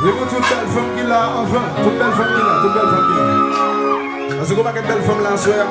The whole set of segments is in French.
Je veux toute belle femme qui l'a, enfin, toute belle femme qui l'a, toute belle femme qui l'a. Parce que comment qu'une belle femme là, soir.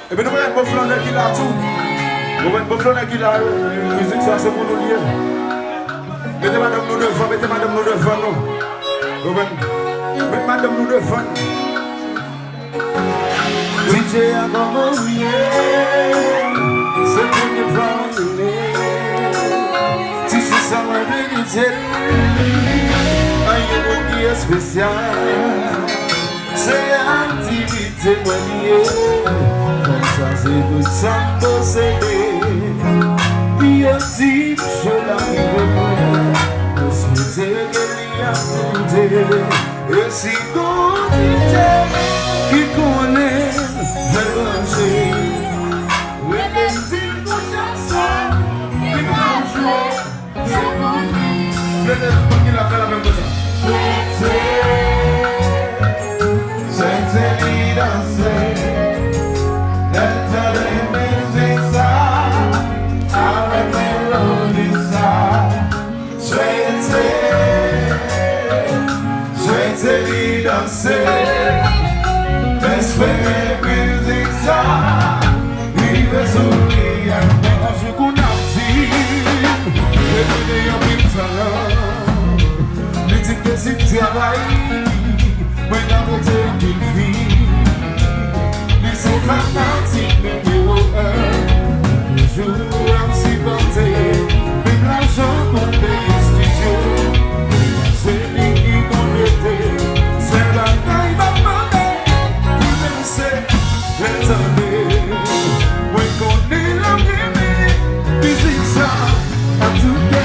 Et puis nous avons un beau flâner qui l'a tout. Nous avons un beau flâner qui l'a, musique ça c'est pour nous lier. Mettez madame nous devant, mettez madame nous devant nous. Mettez madame nous devant. DJ a commencé, c'est pour nous parler. Si ça m'a vérité, un monde qui est spécial, c'est activité maniée. Comme ça c'est tout ça possédé. Il y a dit je l'arrive, je suis égalé à compter. Et si continuité qui connaît, je vais manger. Oui, les îles de chanson qui vont jouer. Il a fait la même chose. C'est lui danser. Let's music ça. Avec mélodie ça. C'est lui danser. Let's music ça. Il veut sourire. Je connais que si tu travailles, mais dans votre vie, ils sont fanatiques numéro 1. Toujours ainsi porté, même l'argent qu'on paye au studio, c'est lui qui connaît, c'est la taille maman, qui me sait, l'attendez, moi connais la vie, musique ça, à tout cas.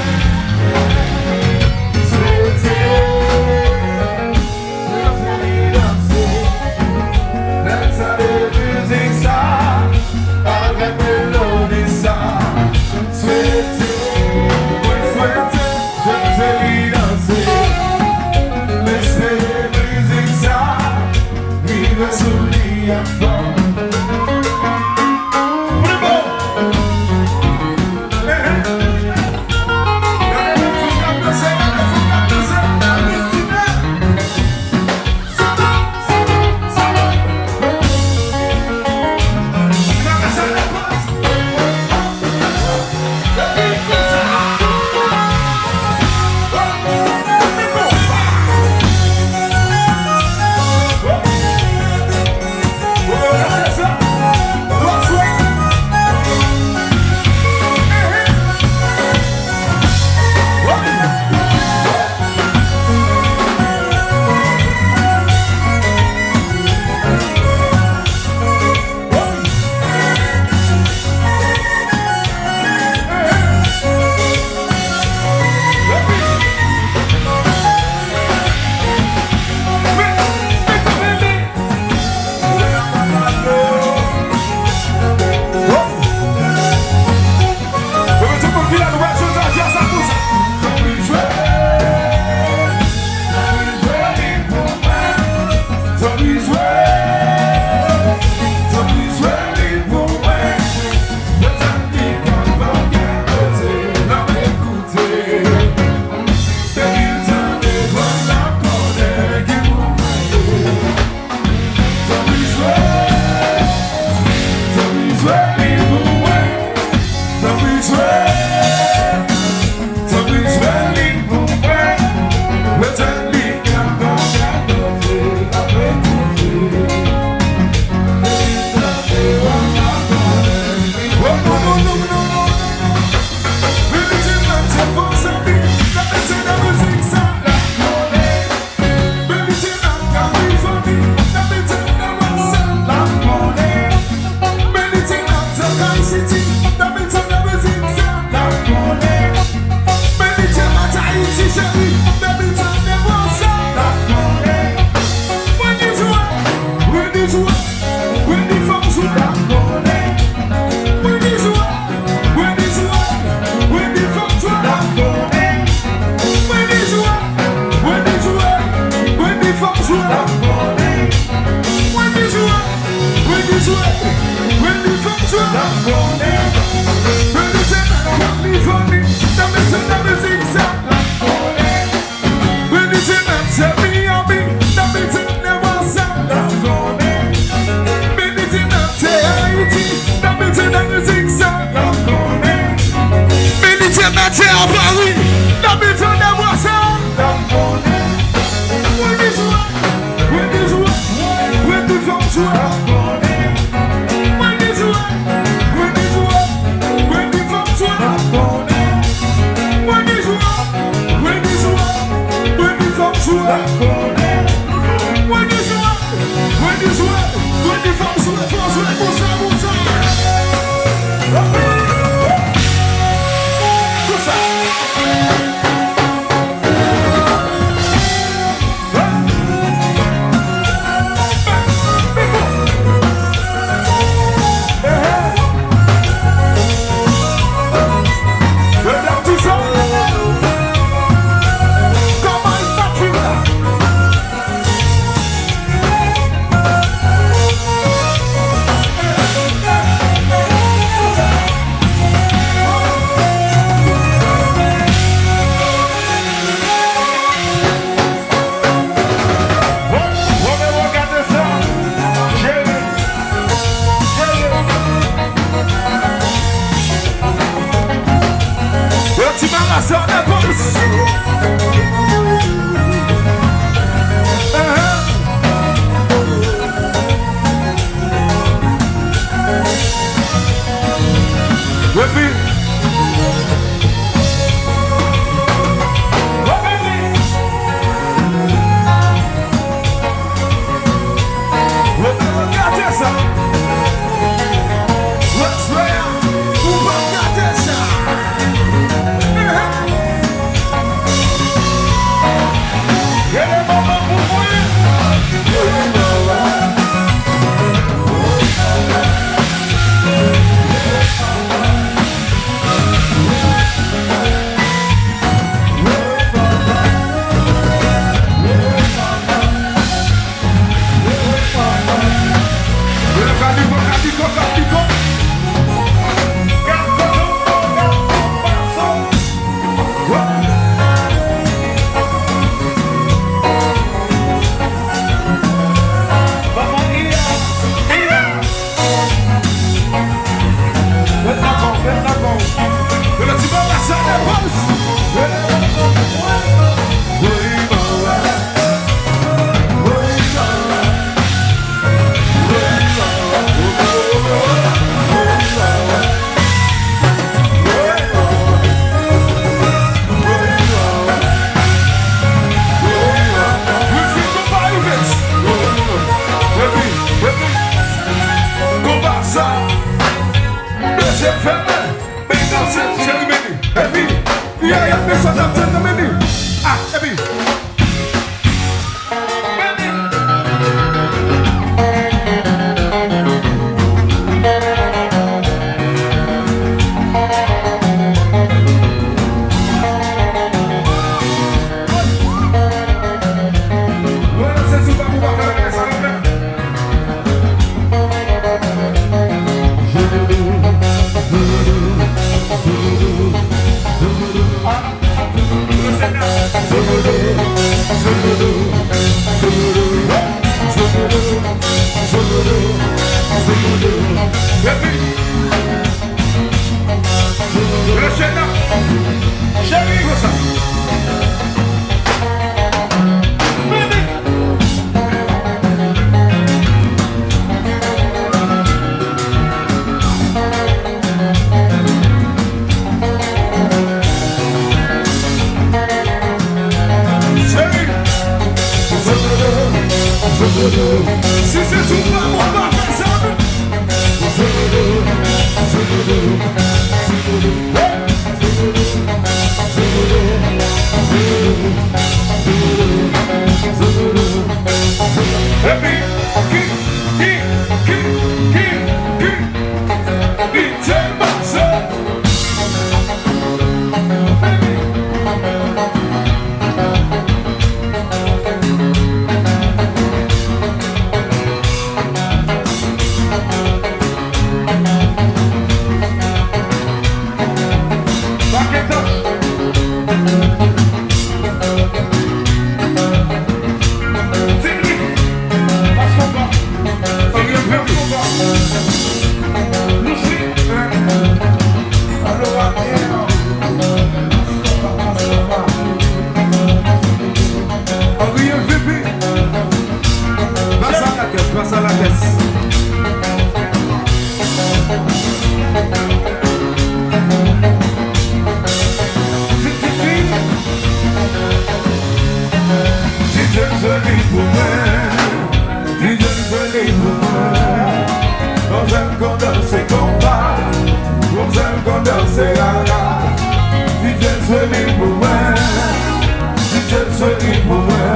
soigner pour moi.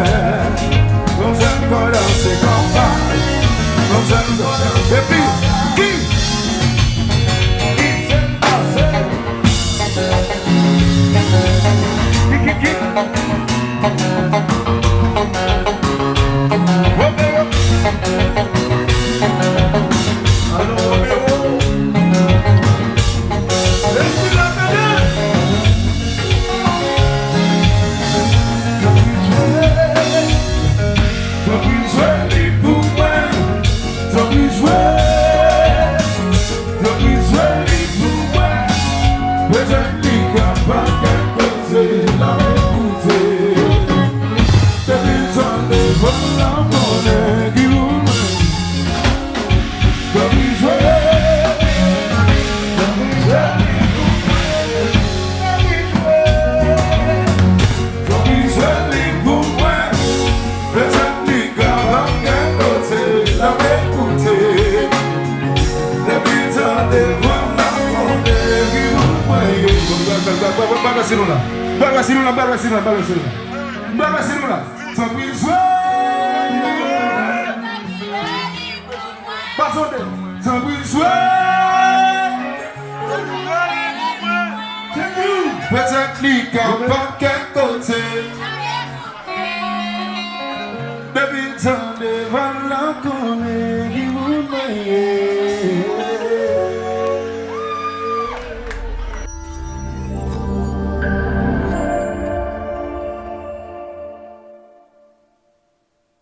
Comme ça, encore danser comme pas. Comme ça, encore danser. Et puis, qui s'est passé? Qui? Roméo. Allô, Roméo. Laisse-moi la vedette. T'as plus joué pour moi. T'as plus joué pour moi. Mais je dis qu'à pas qu'à causer la écouter. T'as plus besoin de voir la monnaie qui vous met. T'as plus joué pour moi. Mais je dis qu'à pas qu'à causer la écouter. T'as plus besoin de voir la monnaie qui vous met. Barbacinula. T'as plus joué. T'as plus joué. Peut-être qu'à pas qu'à côté. Baby, t'en devant la connaître.